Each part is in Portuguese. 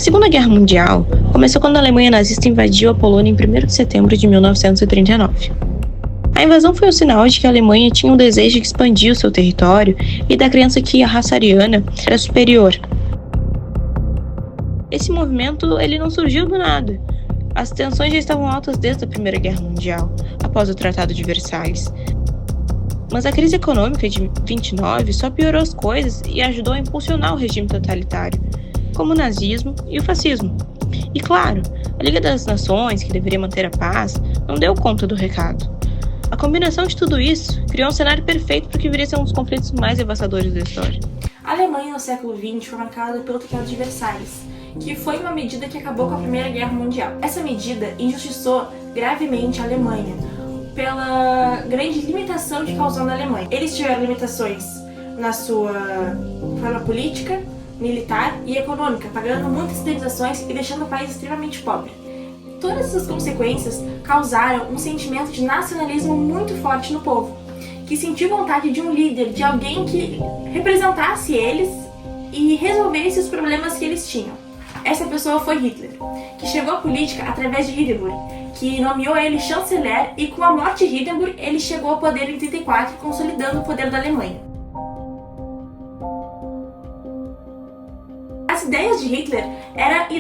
Segunda Guerra Mundial começou quando a Alemanha nazista invadiu a Polônia em 1º de setembro de 1939. A invasão foi um sinal de que a Alemanha tinha um desejo de expandir o seu território e da crença que a raça ariana era superior. Esse movimento ele não surgiu do nada. As tensões já estavam altas desde a Primeira Guerra Mundial, após o Tratado de Versalhes. Mas a crise econômica de 29 só piorou as coisas e ajudou a impulsionar o regime totalitário, como o nazismo e o fascismo. E claro, a Liga das Nações, que deveria manter a paz, não deu conta do recado. A combinação de tudo isso criou um cenário perfeito para o que viria a ser um dos conflitos mais devastadores da história. A Alemanha no século XX foi marcada pelo Tratado de Versalhes, que foi uma medida que acabou com a Primeira Guerra Mundial. Essa medida injustiçou gravemente a Alemanha pela grande limitação que causou na Alemanha. Eles tiveram limitações na sua forma política, militar e econômica, pagando muitas indenizações e deixando o país extremamente pobre. Todas essas consequências causaram um sentimento de nacionalismo muito forte no povo, que sentiu vontade de um líder, de alguém que representasse eles e resolvesse os problemas que eles tinham. Essa pessoa foi Hitler, que chegou à política através de Hindenburg, que nomeou ele chanceler, e com a morte de Hindenburg ele chegou ao poder em 1934, consolidando o poder da Alemanha. As ideias de Hitler eram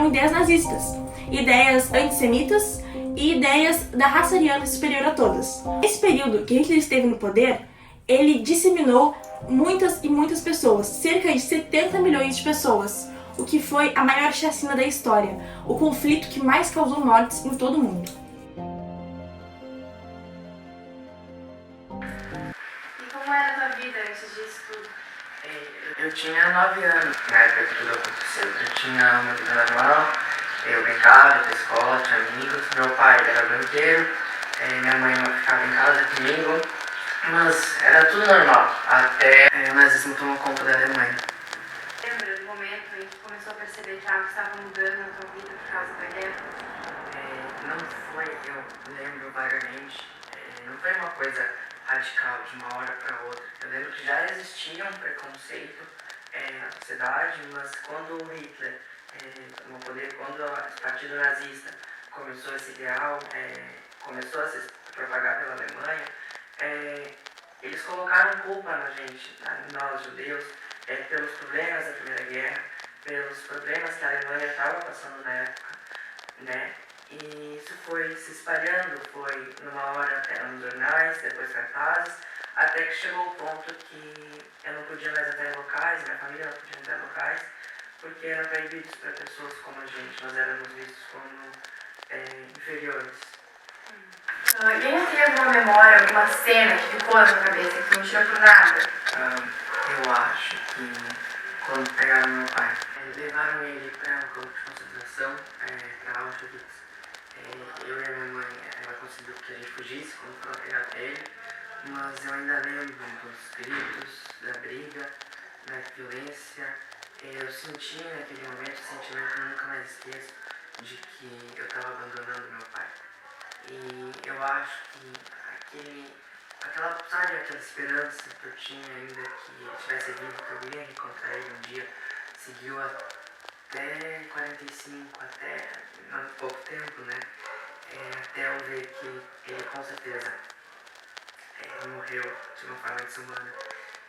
ideias nazistas, ideias antissemitas e ideias da raça ariana superior a todas. Nesse período que Hitler esteve no poder, ele disseminou muitas e muitas pessoas, cerca de 70 milhões de pessoas, o que foi a maior chacina da história, o conflito que mais causou mortes em todo o mundo. E como era a tua vida antes disso tudo? Eu tinha 9 anos na época que tudo aconteceu. Eu tinha uma vida normal, eu brincava, ia pra escola, tinha amigos. Meu pai era banqueiro, minha mãe ficava em casa comigo, mas era tudo normal, até o nazismo tomou conta da Alemanha. Lembra do momento em que começou a perceber que algo estava mudando na tua vida por causa da guerra? Não foi, eu lembro vagamente, não foi uma coisa radical de uma hora para outra. Eu lembro que já existia um preconceito na sociedade, mas quando o Hitler tomou poder, quando o partido nazista começou esse ideal, começou a se propagar pela Alemanha, eles colocaram culpa na gente, nós judeus, pelos problemas da Primeira Guerra, pelos problemas que a Alemanha estava passando na época, né? E isso foi se espalhando, foi numa hora era nos jornais, depois cartazes, até que chegou o ponto que eu não podia mais entrar em locais, minha família não podia entrar em locais, porque eram proibidos para pessoas como a gente, nós éramos vistos como inferiores. E ainda tem alguma memória, alguma cena que ficou na tua cabeça, que não tirou por nada? Eu acho que quando pegaram meu pai, levaram ele para um campo de concentração, para Auschwitz. Eu e a minha mãe, ela conseguiu que a gente fugisse quando foram pegar ele, mas eu ainda lembro dos gritos, da briga, da violência. Eu senti naquele momento o sentimento que eu nunca mais esqueço de que eu estava abandonando meu pai. E eu acho que aquela esperança que eu tinha ainda que ele estivesse vivo, que eu ia encontrar ele um dia, seguiu até 45, até pouco tempo, né? Até eu ver que ele com certeza morreu de uma forma desumana.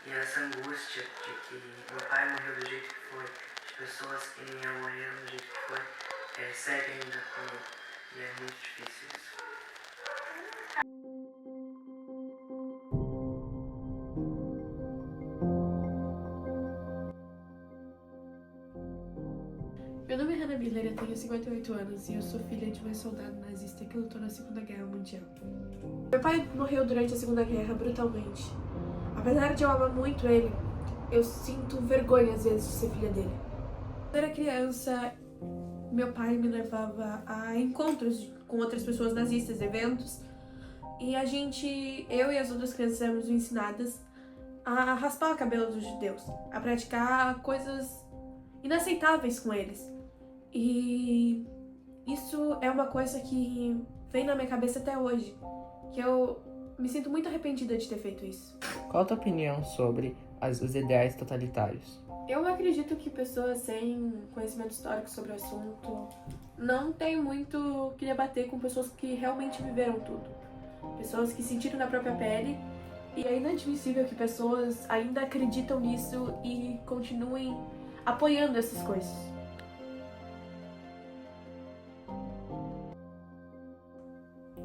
E essa angústia de que meu pai morreu do jeito que foi, de pessoas que iam morrer do jeito que foi, segue ainda comigo. E é muito difícil isso. Meu nome é Hannah Miller, eu tenho 58 anos e eu sou filha de um ex-soldado nazista que lutou na Segunda Guerra Mundial. Meu pai morreu durante a Segunda Guerra brutalmente. Apesar de eu amar muito ele, eu sinto vergonha às vezes de ser filha dele. Quando eu era criança, meu pai me levava a encontros com outras pessoas nazistas, eventos, e eu e as outras crianças éramos ensinadas a raspar o cabelo dos judeus, a praticar coisas inaceitáveis com eles. E isso é uma coisa que vem na minha cabeça até hoje, que eu me sinto muito arrependida de ter feito isso. Qual a tua opinião sobre os ideais totalitários? Eu acredito que pessoas sem conhecimento histórico sobre o assunto não tem muito o que debater com pessoas que realmente viveram tudo. Pessoas que sentiram na própria pele. E é inadmissível que pessoas ainda acreditam nisso e continuem apoiando essas coisas.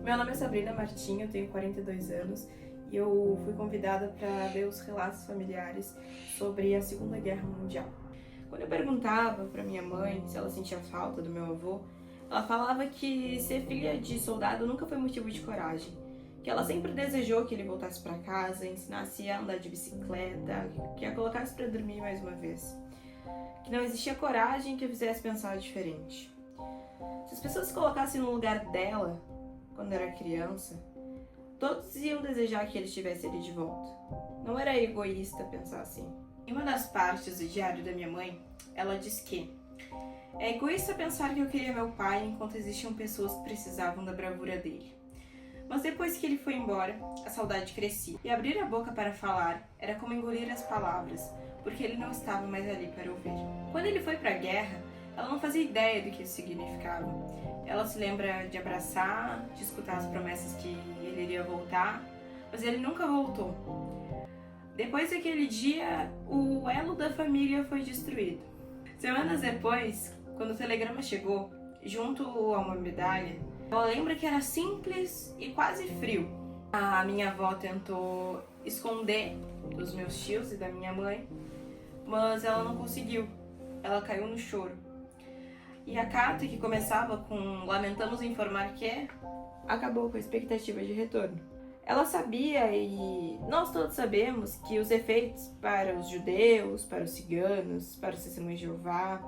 Meu nome é Sabrina Martim, eu tenho 42 anos e eu fui convidada para ler os relatos familiares sobre a Segunda Guerra Mundial. Quando eu perguntava para minha mãe se ela sentia falta do meu avô, ela falava que ser filha de soldado nunca foi motivo de coragem, que ela sempre desejou que ele voltasse para casa, ensinasse a andar de bicicleta, que a colocasse para dormir mais uma vez, que não existia coragem que a fizesse pensar diferente. Se as pessoas se colocassem no lugar dela, quando era criança, todos iam desejar que ele estivesse ali de volta. Não era egoísta pensar assim. Em uma das partes do diário da minha mãe, ela diz que é egoísta pensar que eu queria meu pai enquanto existiam pessoas que precisavam da bravura dele. Mas depois que ele foi embora, a saudade crescia. E abrir a boca para falar era como engolir as palavras, porque ele não estava mais ali para ouvir. Quando ele foi para a guerra, ela não fazia ideia do que isso significava. Ela se lembra de abraçar, de escutar as promessas que ele iria voltar, mas ele nunca voltou. Depois daquele dia, o elo da família foi destruído. Semanas depois, quando o telegrama chegou, junto a uma medalha, ela lembra que era simples e quase frio. A minha avó tentou esconder dos meus tios e da minha mãe, mas ela não conseguiu. Ela caiu no choro. E a carta, que começava com "lamentamos informar que", acabou com a expectativa de retorno. Ela sabia, e nós todos sabemos, que os efeitos para os judeus, para os ciganos, para os testemunhos de Jeová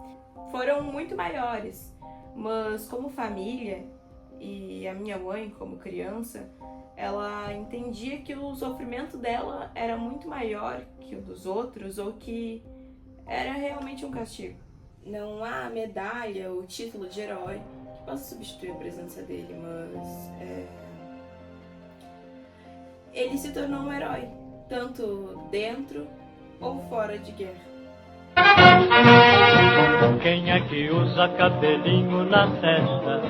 foram muito maiores. Mas como família, e a minha mãe como criança, ela entendia que o sofrimento dela era muito maior que o dos outros, ou que era realmente um castigo. Não há medalha ou título de herói que possa substituir a presença dele, mas ele se tornou um herói, tanto dentro ou fora de guerra. Quem é que usa cabelinho na testa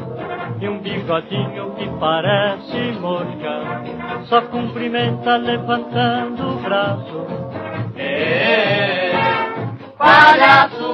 e um bigodinho que parece mosca? Só cumprimenta levantando o braço. Palhaço!